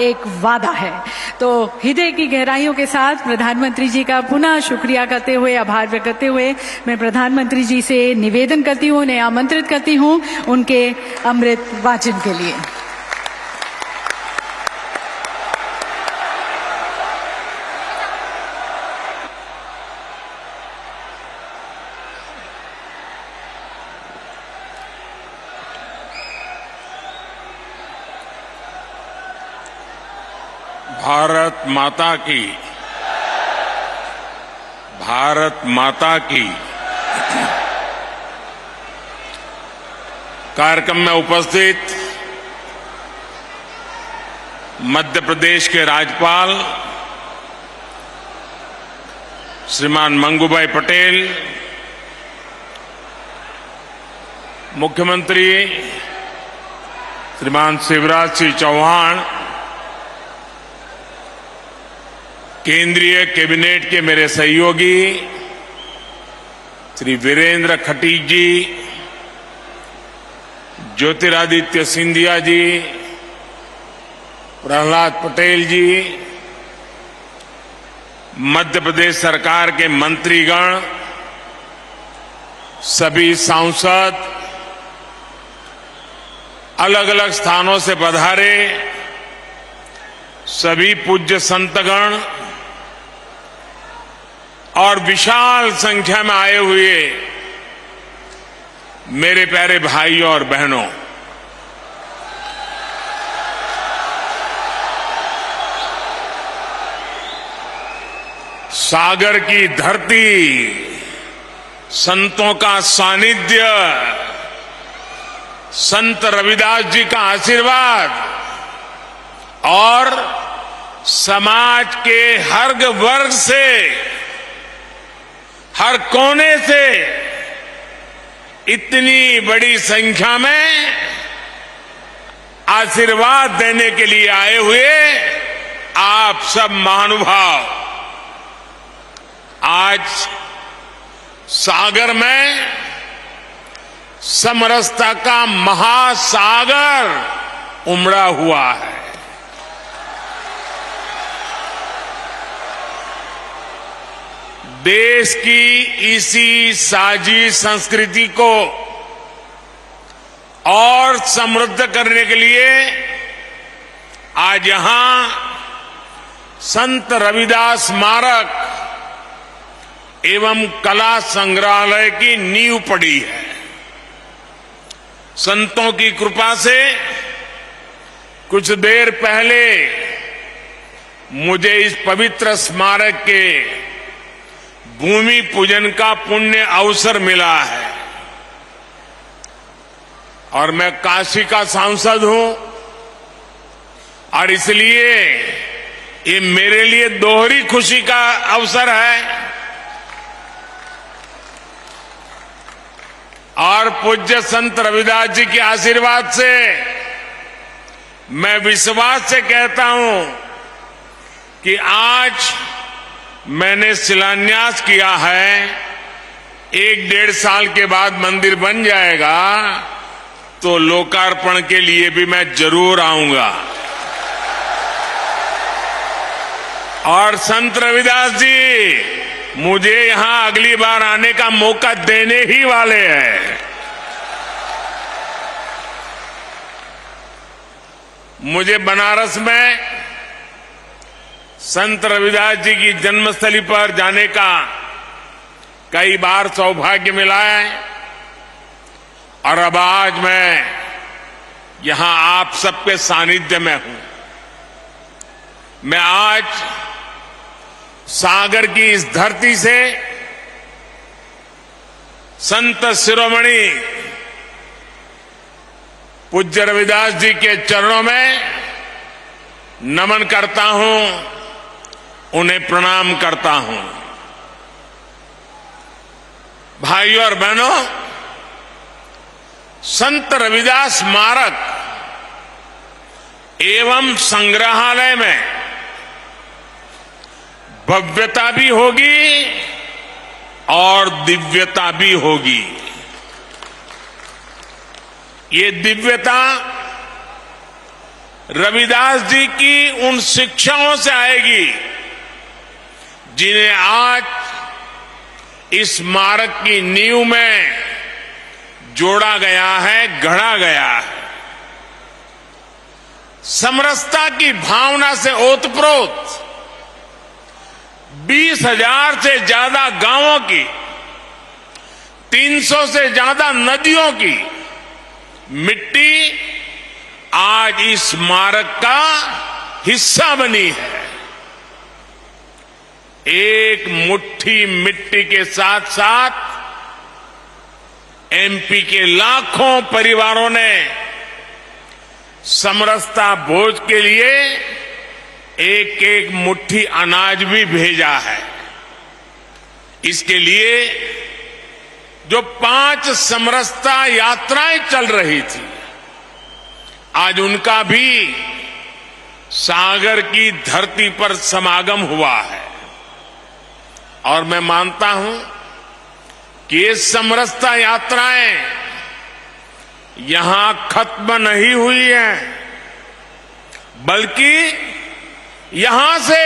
एक वादा है। तो हृदय की गहराइयों के साथ प्रधानमंत्री जी का पुनः शुक्रिया करते हुए, आभार व्यक्त करते हुए मैं प्रधानमंत्री जी से निवेदन करती हूँ, उन्हें आमंत्रित करती हूँ उनके अमृत वाचन के लिए। भारत माता की कार्यक्रम में उपस्थित मध्य प्रदेश के राज्यपाल श्रीमान मंगूभाई पटेल, मुख्यमंत्री श्रीमान शिवराज सिंह चौहान, केंद्रीय कैबिनेट के मेरे सहयोगी श्री वीरेंद्र खटीक जी, ज्योतिरादित्य सिंधिया जी, प्रहलाद पटेल जी, मध्य प्रदेश सरकार के मंत्रीगण, सभी सांसद, अलग अलग स्थानों से पधारे सभी पूज्य संतगण और विशाल संख्या में आए हुए मेरे प्यारे भाइयों और बहनों, सागर की धरती, संतों का सानिध्य, संत रविदास जी का आशीर्वाद और समाज के हर वर्ग से, हर कोने से इतनी बड़ी संख्या में आशीर्वाद देने के लिए आए हुए आप सब महानुभाव, आज सागर में समरसता का महासागर उमड़ा हुआ है। देश की इसी साझी संस्कृति को और समृद्ध करने के लिए आज यहां संत रविदास स्मारक एवं कला संग्रहालय की नींव पड़ी है। संतों की कृपा से कुछ देर पहले मुझे इस पवित्र स्मारक के भूमि पूजन का पुण्य अवसर मिला है और मैं काशी का सांसद हूं और इसलिए ये मेरे लिए दोहरी खुशी का अवसर है और पूज्य संत रविदास जी के आशीर्वाद से मैं विश्वास से कहता हूं कि आज मैंने शिलान्यास किया है, 1-1.5 साल के बाद मंदिर बन जाएगा तो लोकार्पण के लिए भी मैं जरूर आऊंगा। और संत रविदास जी मुझे यहां अगली बार आने का मौका देने ही वाले हैं। मुझे बनारस में संत रविदास जी की जन्मस्थली पर जाने का कई बार सौभाग्य मिला है और अब आज मैं यहां आप सबके सानिध्य में हूं। मैं आज सागर की इस धरती से संत शिरोमणि पूज्य रविदास जी के चरणों में नमन करता हूं, उन्हें प्रणाम करता हूं। भाइयों और बहनों, संत रविदास स्मारक एवं संग्रहालय में भव्यता भी होगी और दिव्यता भी होगी। ये दिव्यता रविदास जी की उन शिक्षाओं से आएगी जिन्हें आज इस स्मारक की नींव में जोड़ा गया है, गढ़ा गया है। समरसता की भावना से ओतप्रोत 20,000 से ज्यादा गांवों की, 300 से ज्यादा नदियों की मिट्टी आज इस स्मारक का हिस्सा बनी है। एक मुट्ठी मिट्टी के साथ साथ एमपी के लाखों परिवारों ने समरसता भोज के लिए एक एक मुट्ठी अनाज भी भेजा है। इसके लिए जो 5 समरसता यात्राएं चल रही थी, आज उनका भी सागर की धरती पर समागम हुआ है। और मैं मानता हूं कि ये समरसता यात्राएं यहां खत्म नहीं हुई हैं, बल्कि यहां से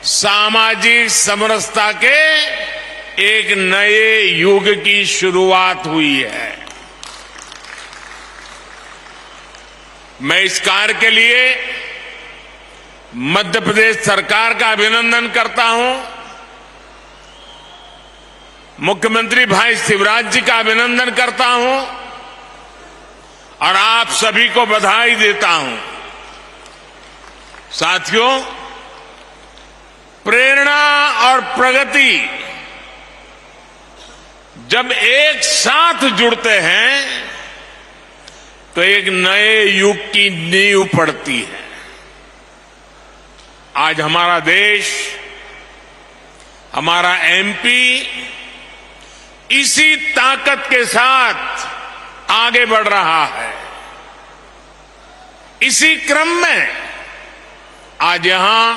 सामाजिक समरसता के एक नए युग की शुरुआत हुई है। मैं इस कार्य के लिए मध्य प्रदेश सरकार का अभिनंदन करता हूं, मुख्यमंत्री भाई शिवराज जी का अभिनंदन करता हूं और आप सभी को बधाई देता हूं। साथियों, प्रेरणा और प्रगति जब एक साथ जुड़ते हैं तो एक नए युग की नींव पड़ती है। आज हमारा देश, हमारा एमपी इसी ताकत के साथ आगे बढ़ रहा है। इसी क्रम में आज यहां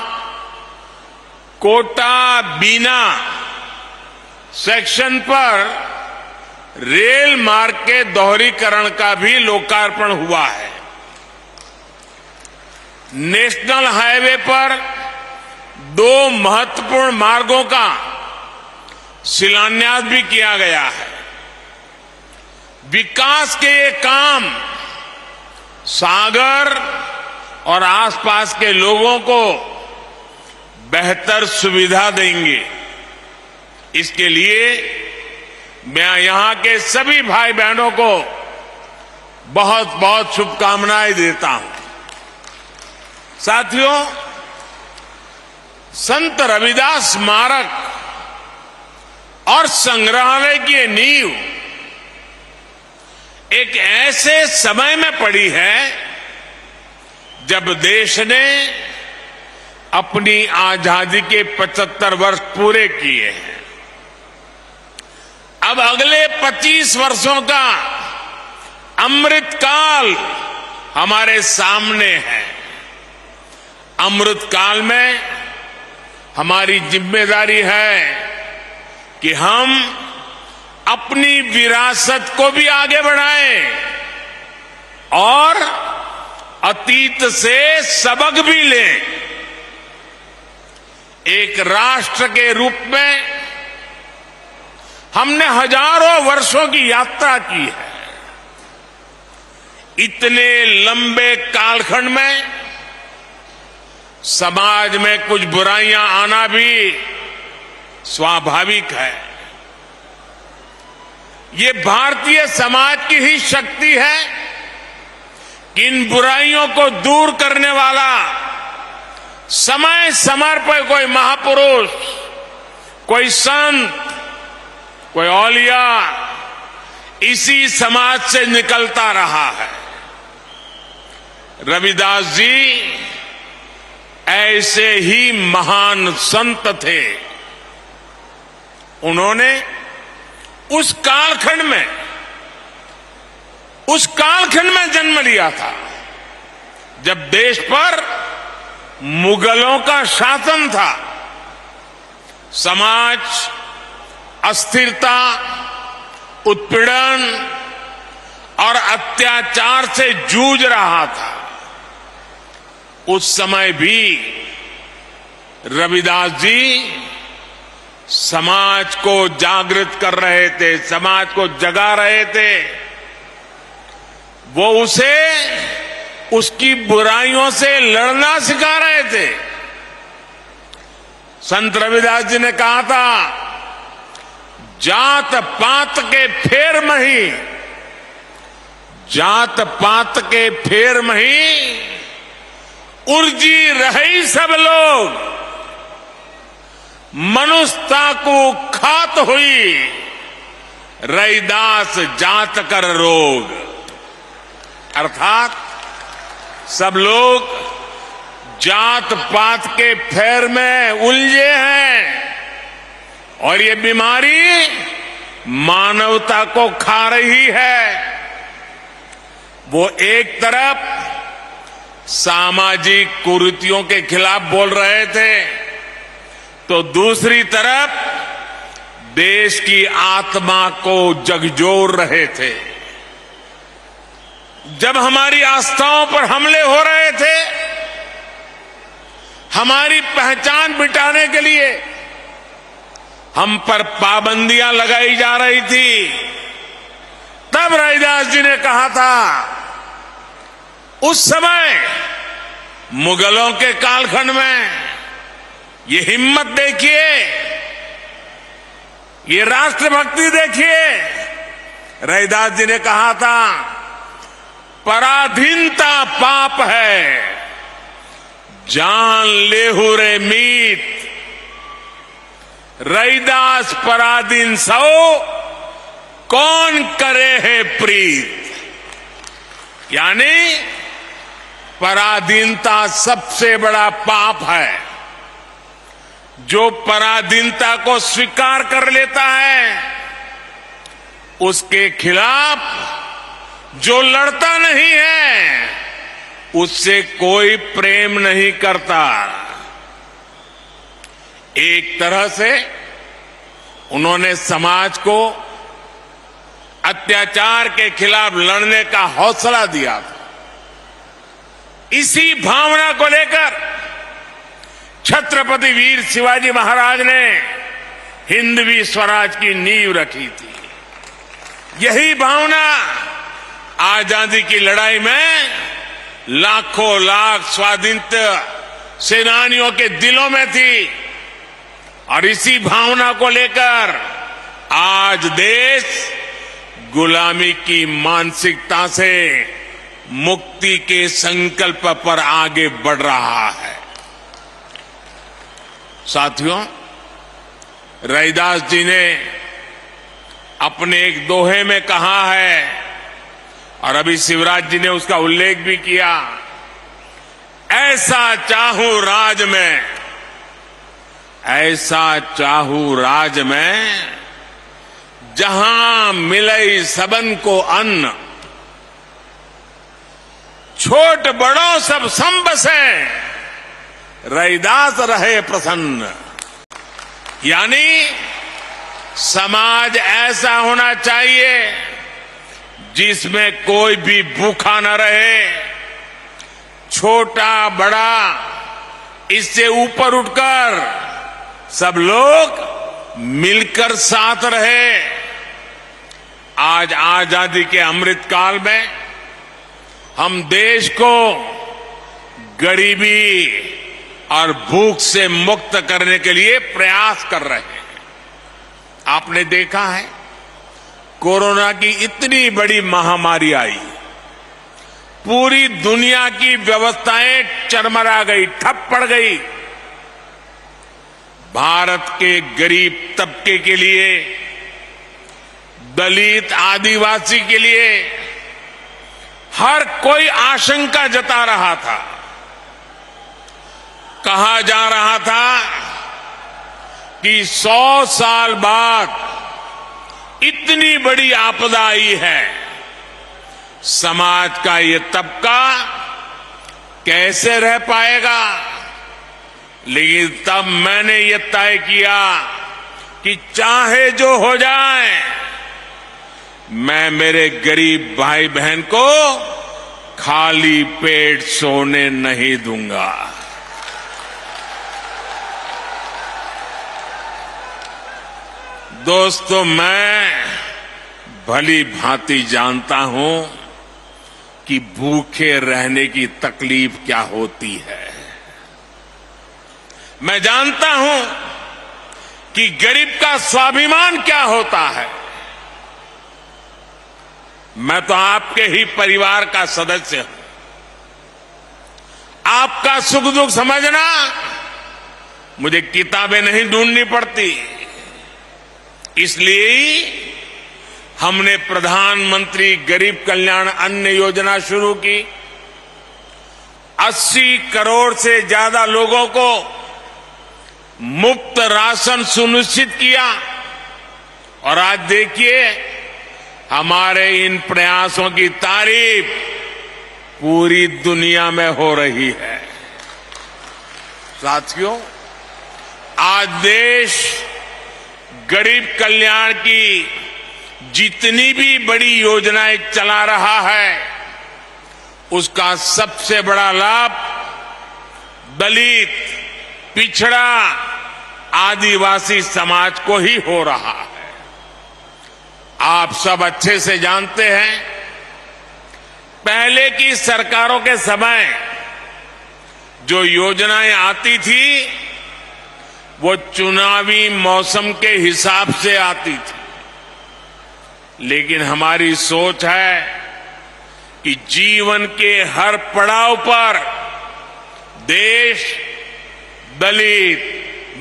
कोटा बीना सेक्शन पर रेल मार्ग के दोहरीकरण का भी लोकार्पण हुआ है। नेशनल हाईवे पर 2 महत्वपूर्ण मार्गों का शिलान्यास भी किया गया है। विकास के ये काम सागर और आसपास के लोगों को बेहतर सुविधा देंगे। इसके लिए मैं यहां के सभी भाई बहनों को बहुत बहुत शुभकामनाएं देता हूं। साथियों, संत रविदास स्मारक और संग्रहालय की ये नींव एक ऐसे समय में पड़ी है जब देश ने अपनी आजादी के 75 वर्ष पूरे किए हैं। अब अगले 25 वर्षों का अमृतकाल हमारे सामने है। अमृतकाल में हमारी जिम्मेदारी है कि हम अपनी विरासत को भी आगे बढ़ाएं और अतीत से सबक भी लें। एक राष्ट्र के रूप में हमने हजारों वर्षों की यात्रा की है। इतने लंबे कालखंड में समाज में कुछ बुराइयां आना भी स्वाभाविक है। ये भारतीय समाज की ही शक्ति है कि इन बुराइयों को दूर करने वाला समय समय पर कोई महापुरुष, कोई संत, कोई औलिया इसी समाज से निकलता रहा है। रविदास जी ऐसे ही महान संत थे। उन्होंने उस कालखंड में जन्म लिया था जब देश पर मुगलों का शासन था। समाज अस्थिरता, उत्पीड़न और अत्याचार से जूझ रहा था। उस समय भी रविदास जी समाज को जागृत कर रहे थे, समाज को जगा रहे थे। वो उसे उसकी बुराइयों से लड़ना सिखा रहे थे। संत रविदास जी ने कहा था, जात पात के फेर मही, जात पात के फेर मही, उर्जी रही सब लोग, मनुष्यता को खात हुई, रैदास जात कर रोग। अर्थात सब लोग जात पात के फेर में उलझे हैं और ये बीमारी मानवता को खा रही है। वो एक तरफ सामाजिक कुरीतियों के खिलाफ बोल रहे थे, तो दूसरी तरफ देश की आत्मा को झकझोर रहे थे। जब हमारी आस्थाओं पर हमले हो रहे थे, हमारी पहचान मिटाने के लिए हम पर पाबंदियां लगाई जा रही थी, तब रविदास जी ने कहा था, उस समय मुगलों के कालखंड में, ये हिम्मत देखिए, ये राष्ट्रभक्ति देखिए। रविदास जी ने कहा था, पराधीनता पाप है, जान लेहु रे मीत, रैदास पराधीन सौ, कौन करे है प्रीत। यानी पराधीनता सबसे बड़ा पाप है। जो पराधीनता को स्वीकार कर लेता है, उसके खिलाफ जो लड़ता नहीं है, उससे कोई प्रेम नहीं करता। एक तरह से उन्होंने समाज को अत्याचार के खिलाफ लड़ने का हौसला दिया था। इसी भावना को लेकर छत्रपति वीर शिवाजी महाराज ने हिंदवी स्वराज की नींव रखी थी। यही भावना आजादी की लड़ाई में लाखों लाख स्वाधीनता सेनानियों के दिलों में थी, और इसी भावना को लेकर आज देश गुलामी की मानसिकता से मुक्ति के संकल्प पर आगे बढ़ रहा है। साथियों, रविदास जी ने अपने एक दोहे में कहा है, और अभी शिवराज जी ने उसका उल्लेख भी किया, ऐसा चाहूं राज में, ऐसा चाहूं राज में, जहां मिले सबन को अन्न, छोट बड़ों सब सम बसे, रैदास रहे प्रसन्न। यानी समाज ऐसा होना चाहिए जिसमें कोई भी भूखा न रहे, छोटा बड़ा इससे ऊपर उठकर सब लोग मिलकर साथ रहे। आज आजादी के अमृत काल में हम देश को गरीबी और भूख से मुक्त करने के लिए प्रयास कर रहे हैं। आपने देखा है, कोरोना की इतनी बड़ी महामारी आई, पूरी दुनिया की व्यवस्थाएं चरमरा गई, ठप पड़ गई। भारत के गरीब तबके के लिए, दलित आदिवासी के लिए हर कोई आशंका जता रहा था। कहा जा रहा था कि 100 साल बाद इतनी बड़ी आपदा आई है, समाज का ये तबका कैसे रह पाएगा। लेकिन तब मैंने ये तय किया कि चाहे जो हो जाए, मैं मेरे गरीब भाई बहन को खाली पेट सोने नहीं दूंगा। दोस्तों, मैं भली भांति जानता हूं कि भूखे रहने की तकलीफ क्या होती है। मैं जानता हूं कि गरीब का स्वाभिमान क्या होता है। मैं तो आपके ही परिवार का सदस्य हूं। आपका सुख दुख समझना मुझे किताबें नहीं ढूंढनी पड़ती। इसलिए हमने प्रधानमंत्री गरीब कल्याण अन्न योजना शुरू की। 80 करोड़ से ज्यादा लोगों को मुफ्त राशन सुनिश्चित किया। और आज देखिए, हमारे इन प्रयासों की तारीफ पूरी दुनिया में हो रही है। साथियों, आज देश गरीब कल्याण की जितनी भी बड़ी योजनाएं चला रहा है, उसका सबसे बड़ा लाभ दलित, पिछड़ा, आदिवासी समाज को ही हो रहा है। आप सब अच्छे से जानते हैं, पहले की सरकारों के समय जो योजनाएं आती थी वो चुनावी मौसम के हिसाब से आती थी। लेकिन हमारी सोच है कि जीवन के हर पड़ाव पर देश दलित,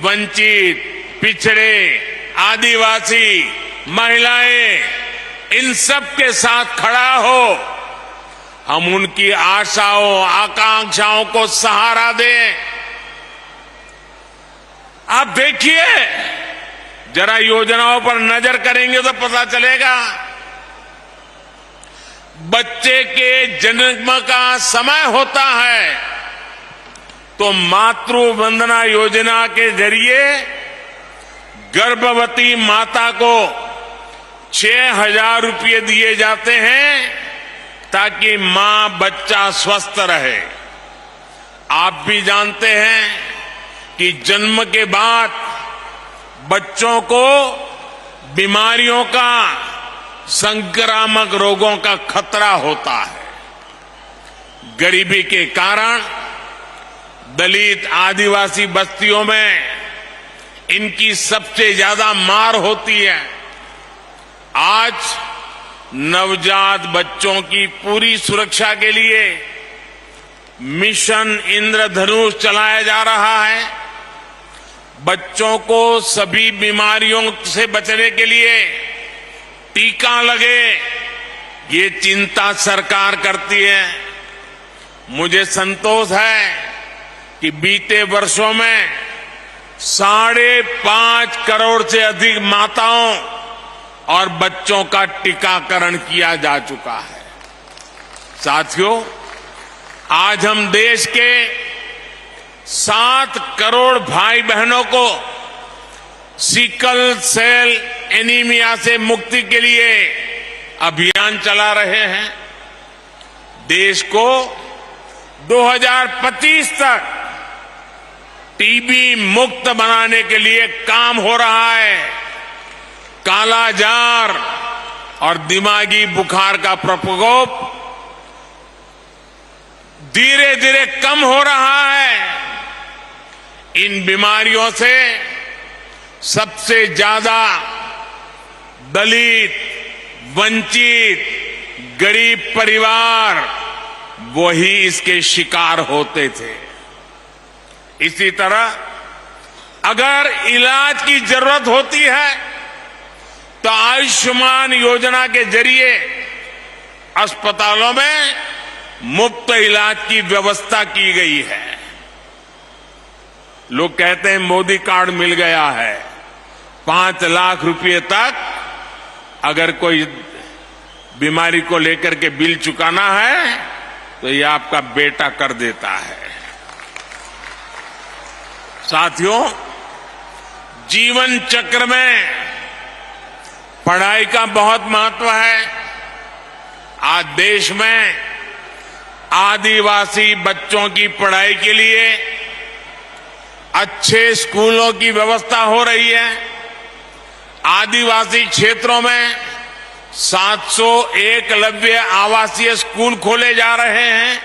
वंचित, पिछड़े, आदिवासी, महिलाएं, इन सब के साथ खड़ा हो। हम उनकी आशाओं, आकांक्षाओं को सहारा दें। आप देखिए, जरा योजनाओं पर नजर करेंगे तो पता चलेगा। बच्चे के जन्म का समय होता है तो मातृ वंदना योजना के जरिए गर्भवती माता को 6,000 रुपये दिए जाते हैं ताकि मां बच्चा स्वस्थ रहे। आप भी जानते हैं कि जन्म के बाद बच्चों को बीमारियों का, संक्रामक रोगों का खतरा होता है। गरीबी के कारण दलित, आदिवासी बस्तियों में इनकी सबसे ज्यादा मार होती है। आज नवजात बच्चों की पूरी सुरक्षा के लिए मिशन इंद्रधनुष चलाया जा रहा है। बच्चों को सभी बीमारियों से बचने के लिए टीका लगे, ये चिंता सरकार करती है। मुझे संतोष है कि बीते वर्षों में 5.5 करोड़ से अधिक माताओं और बच्चों का टीकाकरण किया जा चुका है। साथियों, आज हम देश के 7 करोड़ भाई बहनों को सिकल सेल एनीमिया से मुक्ति के लिए अभियान चला रहे हैं। देश को 2025 तक टीबी मुक्त बनाने के लिए काम हो रहा है। कालाजार और दिमागी बुखार का प्रकोप धीरे धीरे कम हो रहा है। इन बीमारियों से सबसे ज्यादा दलित, वंचित, गरीब परिवार वही इसके शिकार होते थे। इसी तरह अगर इलाज की जरूरत होती है तो आयुष्मान योजना के जरिए अस्पतालों में मुफ्त इलाज की व्यवस्था की गई है। लोग कहते हैं मोदी कार्ड मिल गया है। 5 लाख रुपए तक अगर कोई बीमारी को लेकर के बिल चुकाना है तो ये आपका बेटा कर देता है। साथियों, जीवन चक्र में पढ़ाई का बहुत महत्व है। आज देश में आदिवासी बच्चों की पढ़ाई के लिए अच्छे स्कूलों की व्यवस्था हो रही है। आदिवासी क्षेत्रों में 700 एकलव्य आवासीय स्कूल खोले जा रहे हैं।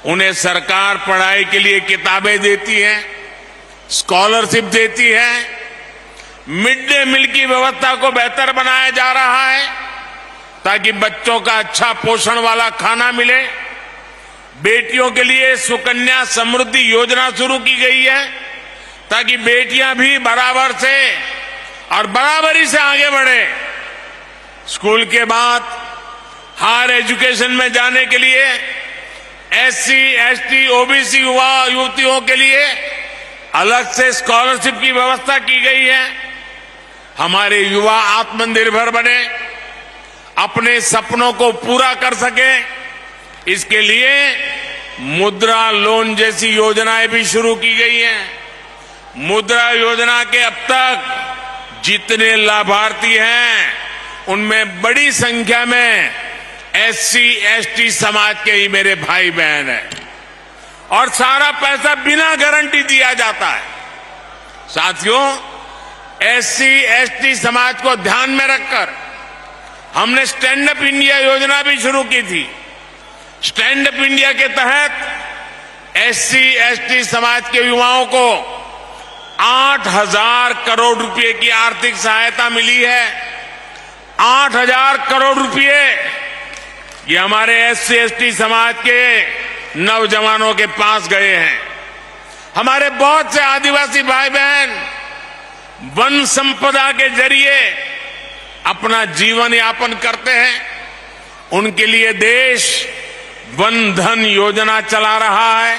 उन्हें सरकार पढ़ाई के लिए किताबें देती है, स्कॉलरशिप देती है। मिड डे मील की व्यवस्था को बेहतर बनाया जा रहा है ताकि बच्चों का अच्छा पोषण वाला खाना मिले। बेटियों के लिए सुकन्या समृद्धि योजना शुरू की गई है ताकि बेटियां भी बराबर से और बराबरी से आगे बढ़े। स्कूल के बाद हायर एजुकेशन में जाने के लिए एससी, एसटी, ओबीसी युवा युवतियों के लिए अलग से स्कॉलरशिप की व्यवस्था की गई है। हमारे युवा आत्मनिर्भर बने, अपने सपनों को पूरा कर सके, इसके लिए मुद्रा लोन जैसी योजनाएं भी शुरू की गई हैं। मुद्रा योजना के अब तक जितने लाभार्थी हैं उनमें बड़ी संख्या में एससी, एसटी समाज के ही मेरे भाई बहन हैं और सारा पैसा बिना गारंटी दिया जाता है। साथियों, एससी, एसटी समाज को ध्यान में रखकर हमने स्टैंड अप इंडिया योजना भी शुरू की थी। स्टैंड अप इंडिया के तहत एससी, एसटी समाज के युवाओं को 8,000 करोड़ रुपए की आर्थिक सहायता मिली है। 8,000 करोड़ रुपए ये हमारे एससी, एसटी समाज के नौजवानों के पास गए हैं। हमारे बहुत से आदिवासी भाई बहन वन संपदा के जरिए अपना जीवन यापन करते हैं। उनके लिए देश वन धन योजना चला रहा है।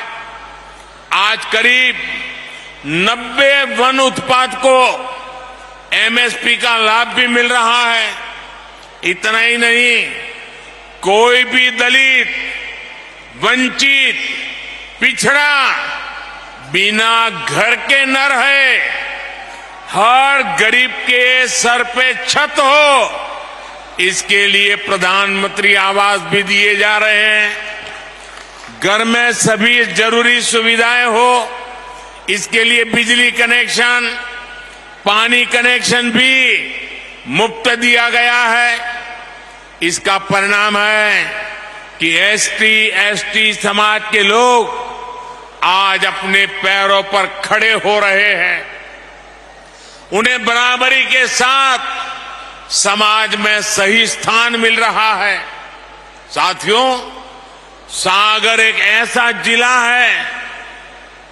आज करीब 90 वन उत्पाद को एमएसपी का लाभ भी मिल रहा है। इतना ही नहीं, कोई भी दलित, वंचित, पिछड़ा बिना घर के न रहे। हर गरीब के सर पे छत हो, इसके लिए प्रधानमंत्री आवास भी दिए जा रहे हैं। घर में सभी जरूरी सुविधाएं हो, इसके लिए बिजली कनेक्शन, पानी कनेक्शन भी मुफ्त दिया गया है। इसका परिणाम है कि एसटी, एसटी समाज के लोग आज अपने पैरों पर खड़े हो रहे हैं। उन्हें बराबरी के साथ समाज में सही स्थान मिल रहा है। साथियों, सागर एक ऐसा जिला है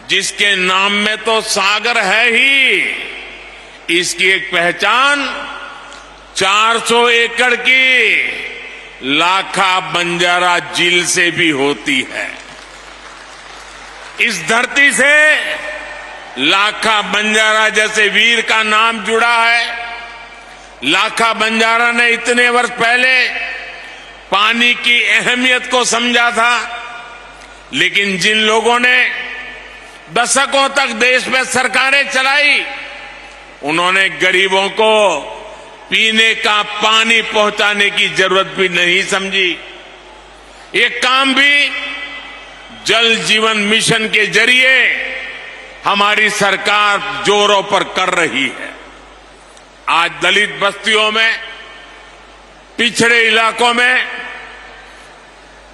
जिसके नाम में तो सागर है ही, इसकी एक पहचान 400 एकड़ की लाखा बंजारा झील से भी होती है। इस धरती से लाखा बंजारा जैसे वीर का नाम जुड़ा है। लाखा बंजारा ने इतने वर्ष पहले पानी की अहमियत को समझा था, लेकिन जिन लोगों ने दशकों तक देश में सरकारें चलाई, उन्होंने गरीबों को पीने का पानी पहुंचाने की जरूरत भी नहीं समझी। ये काम भी जल जीवन मिशन के जरिए हमारी सरकार जोरों पर कर रही है। आज दलित बस्तियों में, पिछड़े इलाकों में,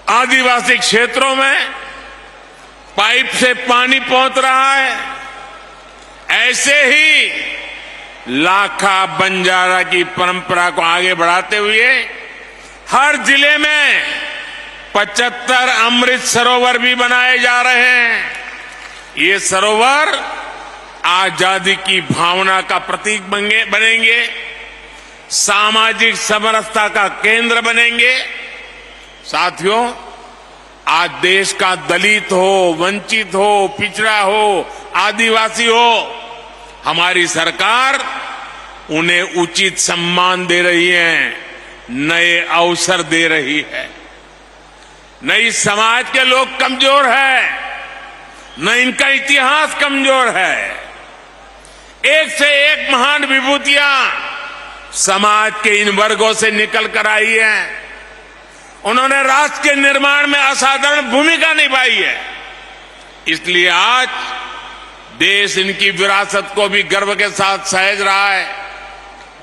आदिवासी क्षेत्रों में पाइप से पानी पहुंच रहा है। ऐसे ही लाखा बंजारा की परंपरा को आगे बढ़ाते हुए हर जिले में 75 अमृत सरोवर भी बनाए जा रहे हैं। ये सरोवर आजादी की भावना का प्रतीक बनेंगे, सामाजिक समरसता का केंद्र बनेंगे। साथियों, आज देश का दलित हो, वंचित हो, पिछड़ा हो, आदिवासी हो, हमारी सरकार उन्हें उचित सम्मान दे रही है, नए अवसर दे रही है। न इस समाज के लोग कमजोर है, न इनका इतिहास कमजोर है। एक से एक महान विभूतियां समाज के इन वर्गों से निकल कर आई हैं। उन्होंने राष्ट्र के निर्माण में असाधारण भूमिका निभाई है। इसलिए आज देश इनकी विरासत को भी गर्व के साथ सहेज रहा है।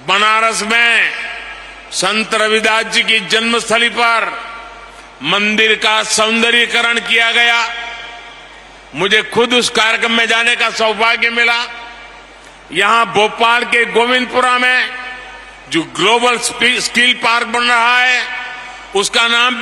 बनारस में संत रविदास जी की जन्मस्थली पर मंदिर का सौंदर्यीकरण किया गया। मुझे खुद उस कार्यक्रम में जाने का सौभाग्य मिला। यहां भोपाल के गोविंदपुरा में जो ग्लोबल स्किल पार्क बन रहा है, उसका नाम भी